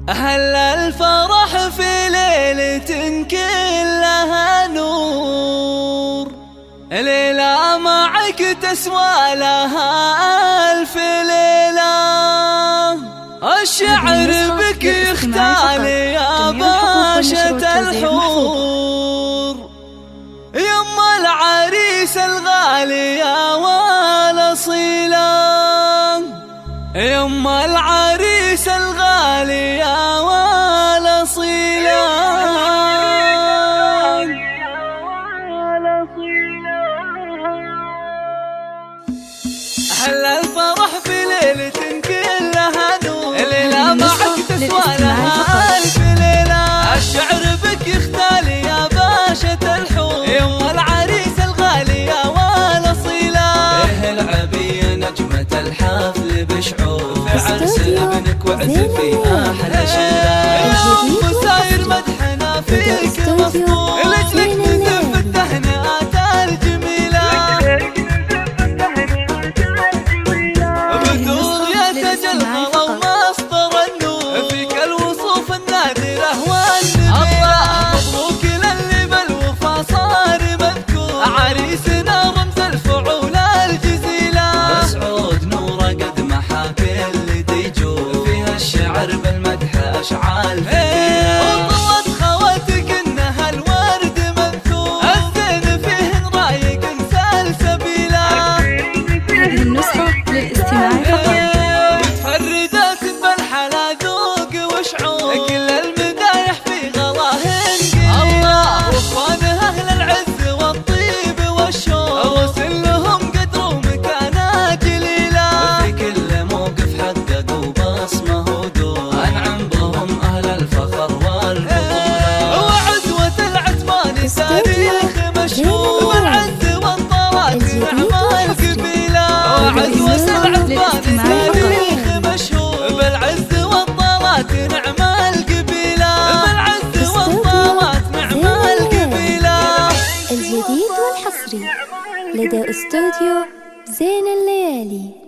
أهل الفرح في ليلة كلها نور، ليلة معك تسوى لها ألف ليلة. الشعر بك يختال يا باشا الحور، يما العريس الغالي يا والأصيلة، يما العريس الغالي يا والأصيلة. أهل الفرح في ليلة كلها نور، ليلة معك تسوى لها ألف ليلة. الشعر بك يختال يا باشا الحور، يما العريس الغالي يا والأصيلة. إيه العبية نجمة الحفل بشعور، في عرس ابنك وعزفي أحلى شيلة. وساير مدحنا فيك مفقود، لجلك نزف التهنئات الجميلة. بدور يتجلى ومصدر النور، فيك الوصوف النادرة والنبيلة. مبروك للي بالوفا صار مذكور، عريسنا رمز الفعول الجزيلة. مسعود نوره قد محاك اللي ديجور، فيها الشعر بالمدح أشعال فتيلة. وطوت خواتك انها الورد منثور، الزين فيهن رايق سلسبيلة. هذه النسخة للاستماع فقط. متفردات بالحلا ذوق وشعور، كل المدايح في غلاهن قيلة. الله واخوانها اهل العز والطيب والشوق، وصل لهم قدر ومكانة جليلة. في كل موقف حققوا بصمة ودور، أنعم بهم أهل الفخر والبطولة. وعزوة العتبان تاريخ مشهور، بالعز والطلات نعم القبيلة. وعزوة العتبان تاريخ مشهور، بالعز والطلات نعم القبيلة. بالعز والطلات نعم القبيلة. الجديد والحصري لدى استوديو زين الليالي.